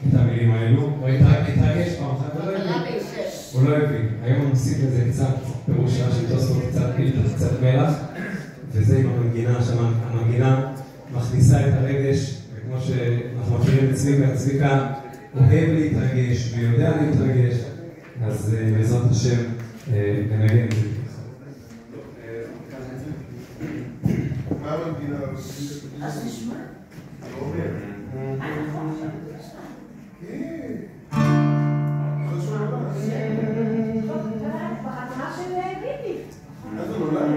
את המילים האלו, הוא התרגש פעם אחת, הוא לא הבין. היום הוא מוסיף לזה קצת פירושה של תוספות, קצת פילטר, קצת מלח, וזה עם המנגינה, שהמנגינה מכניסה את הרגש, וכמו שאנחנו מכירים את צביקה, צביקה אוהב להתרגש ויודע להתרגש, אז בעזרת השם ננגן את זה. מה המנגינה? אז נשמע. לא אומר. נכון. כן. חשוב לבא. בחתונה של ביבי. אז הוא נולד?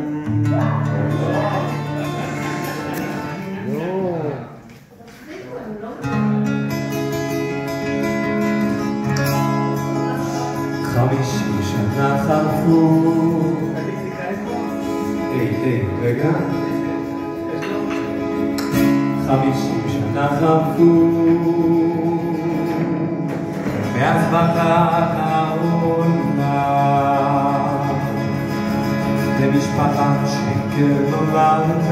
חמישים שנה חלפו. רגע. 50 שנה חלפו מאז בקעת העולם למשפחת שקר נולדת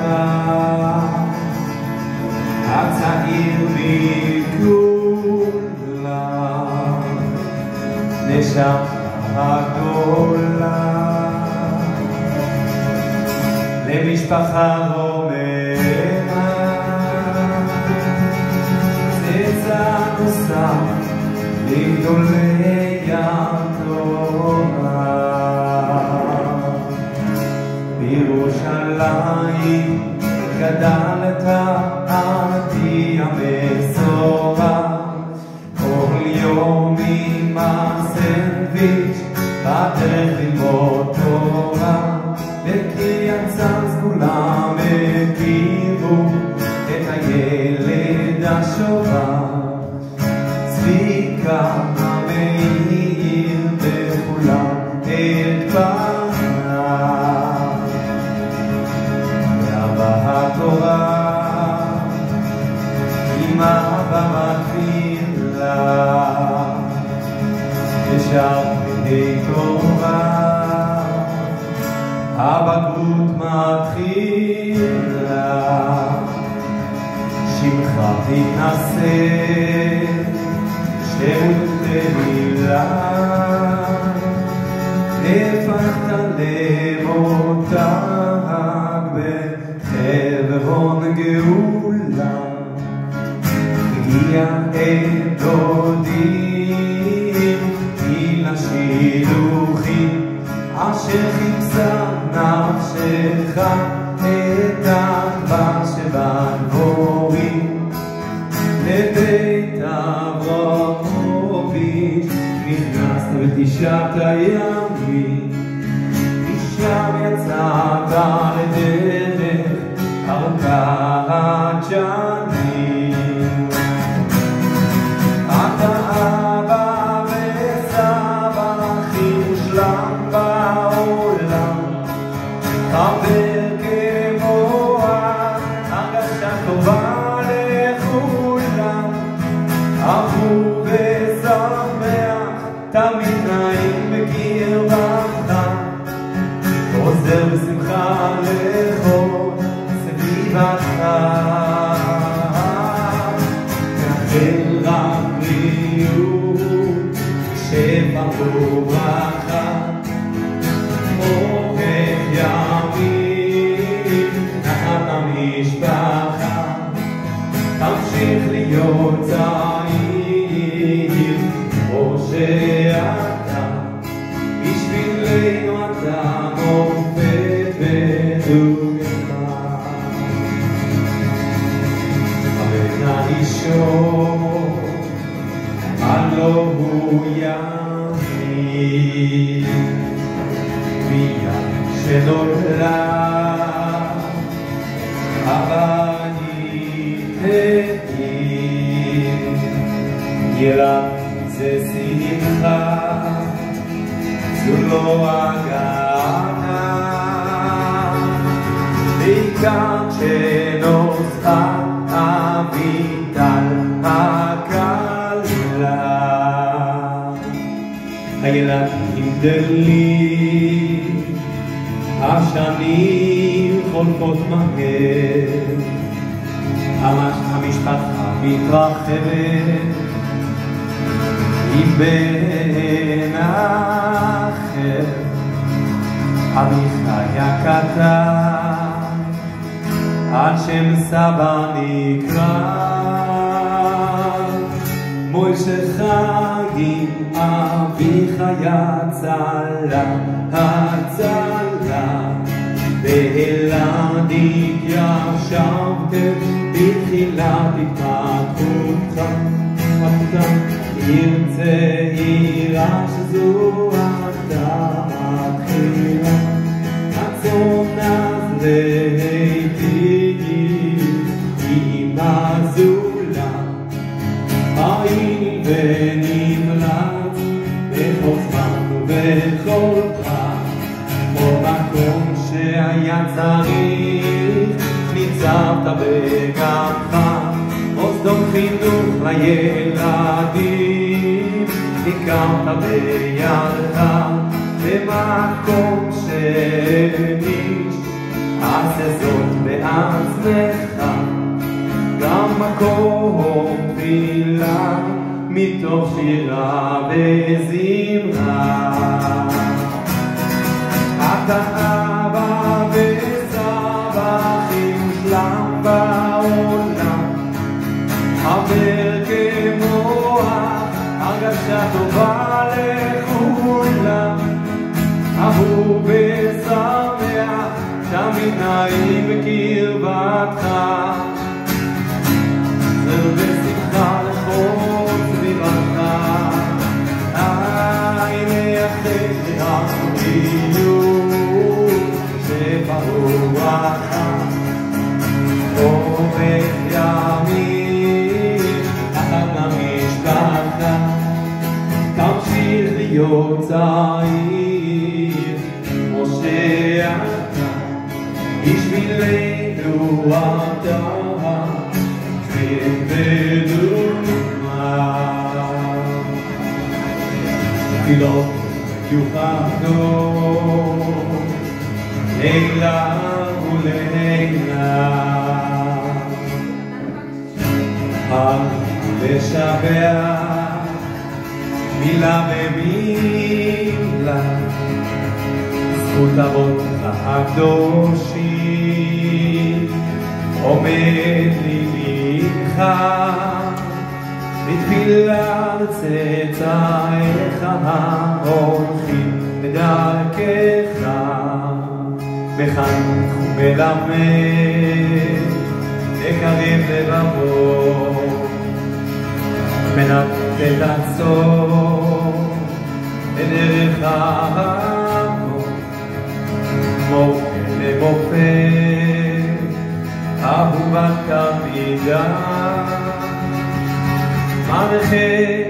הצעיר מכולם נשמה הגדולה למשפחה רוממה צאצא נוסף לגדולי התורה בירושלים גדלת על פי המסורה כל יום עם הסנדוויץ' בדרך ללמוד תורה וכי יצא כולם הכירו את הילד השובב צביקה המאיר בכולם את פניו ואבא התורה עם אבא מתחילה ושר פני תורה הבגרות מתחילה שמך תתנשא שירות תהילה נפחת למותג בחברון גאולה הגיע את דודים אל השילוחים אשר חיפשה נפשך את הדבר שבדבורים לבית אברמוביץ' נכנסת בתשעת הימים משם יצאת לדרך ארוכת שנים אתה אבא וסבא הכי מושלם בעולם חבר כמוה הרגשה טובה לכולם אהוב ושמח תמיד נעים בקרבך עוזר בשמחה לכל סביבתך מאחל רק בריאות שפע וברכה אוהב ימים נחת המשפחה תמשיך להיות צעיר כמו שאתה בשבילנו אתה מופת ודוגמה הבן הראשון הלא הוא ימין מיד שנולד הבנים ילד זה שמחה זו לא הגנה בעיקר כשנוסעה אביטל הקלה הילדים גדלים השנים חולפות מהר המשפחה מתרחבת מבן אחר אביחי הקטן על שם סבא נקרא מוישה חגים אביחי הצלה הצלה בילדים ישבתם בתחילת התפתחותך עיר צעירה שזו אתה מתחילה הצום אז להיטיב עם הזולה פעיל ונמלץ בכל זמן ובכל פרט במקום שהיה צריך ניצבת בגנך מוסדות חינוך לילדים הקמת בידך במקום שניש עשה זאת בעצמך גם מקום תפילה מתוך שירה וזמרה אתה אבא וסבא הכי מושלם בעולם חבר כמוה הרגשה טובה לכולם אהוב ושמח תמיד נעים בקרבתך זר ושמחה לכל סביבתך הנה אחרי החבריות שברוח עובד ימים אחת המשפחה תמשיך להיות צעיר משה אתה בשבילנו אתה ודוגמה תפילות יוחדות לילה ולילה לשבח מילה במילה זכות אבותיך הקדושים עומד לימינך בתפילה לצאצאיך ההולכים בדרכך מחנך ומלמד לקרב לבבות מנתת הסוף בדרך האבות מופה למופת אהובת תלמידה מנחה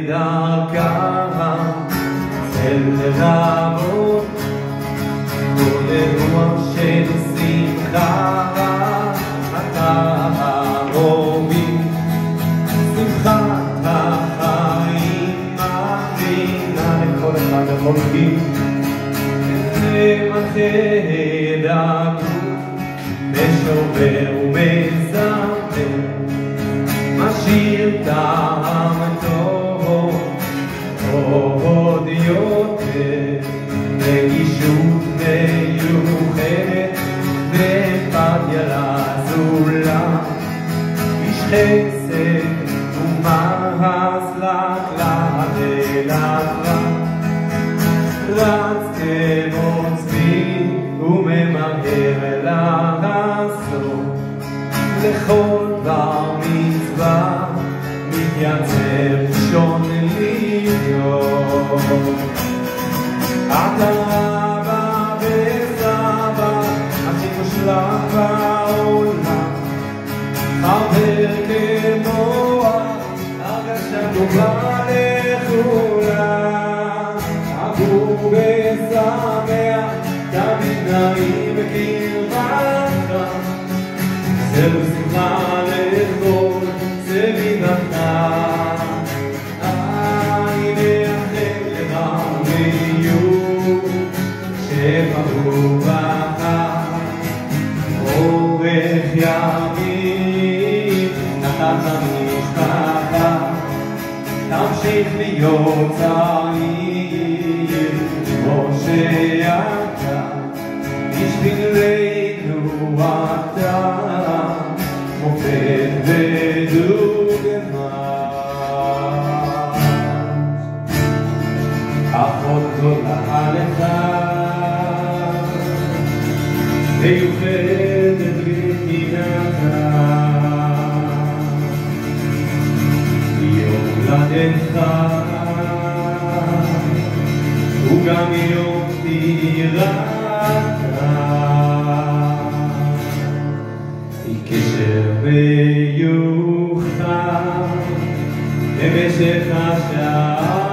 דרכה צל לבבות כל אירוע של שמחה אתה הרובי שמחת החיים מכינה לכל אחד החולקים ומנחה דרכו בשובר ובזמר משאיר טעם טוב עוד יותר רגישות מיוחדת ואמפתיה לזולת איש חסד ומעש לכלל ולפרט רץ כמו צבי וממהר לעשות לכל דבר מצווה מתייצב ראשון להיות אתה אבא וסבא הכי מושלם בעולם חבר כמוה הרגשה טובה לכולם אהוב ושמח תמיד נעים בקרבתך זר ושמחה לכל סביבתך הנה אחרי לחבריות שברוח אורך ימים נחת המשפחה תמשיך להיות צעיר כמו שאתה, בשבילנו אתה מופת ודוגמה. אחות גדולה לך מיוחדת בקנאתה, יום הולדתך הוא גם יום פטירתה, היא קשר מיוחד במשך השנים,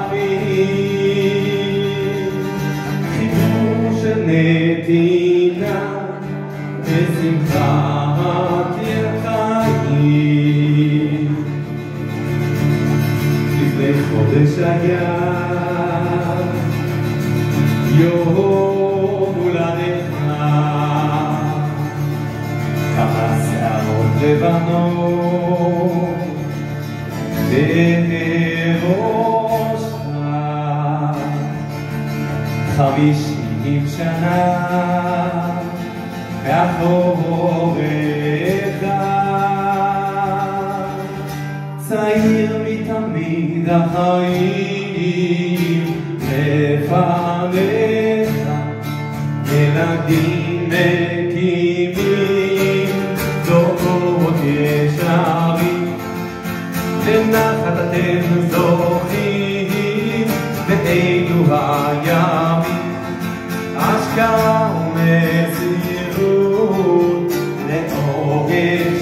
חיבור של נתינה ושמחת חיים. לפני חודש היה יום הולדתך, כמה שערות לבנות בראשך, 50 שנה מאחוריך, צעיר מתמיד החיים לפניך, ילדים מקימים דורות ישרים, לנחת אתם זוכים באלו הימים, השקעה ומסירות לאורך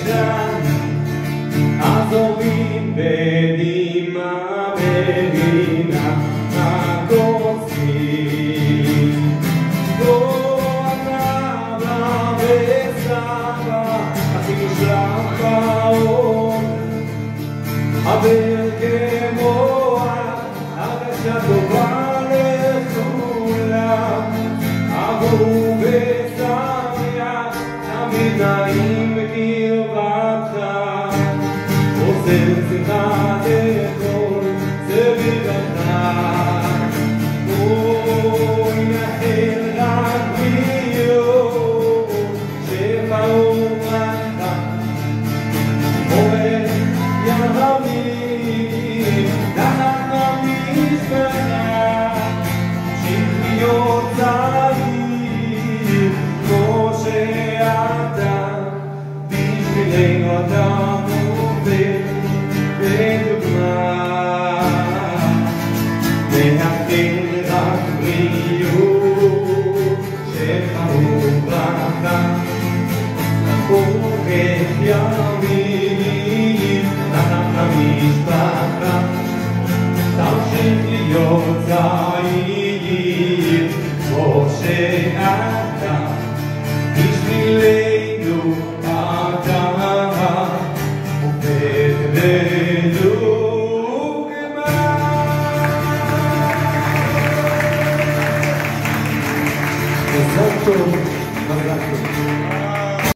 שנים, עזובים בנימה מבינה הקוצים, בואנה וסבא החשך באור, אבל כמו הרגשה טובה לכולם, עברו בסמיה תמיד נעים בקרבתך, עושה שמחה לכל סביבתך, בואי נחל רק בריאות שפע וברכה, עובד ימים נחת המשפחה, להיות צעיר כמו שאתה, בשבילנו אתה מופת ודוגמה, נאחל רק בריאות שפע וברכה, אורך ימים נחת המשפחה, תמשיך להיות צעיר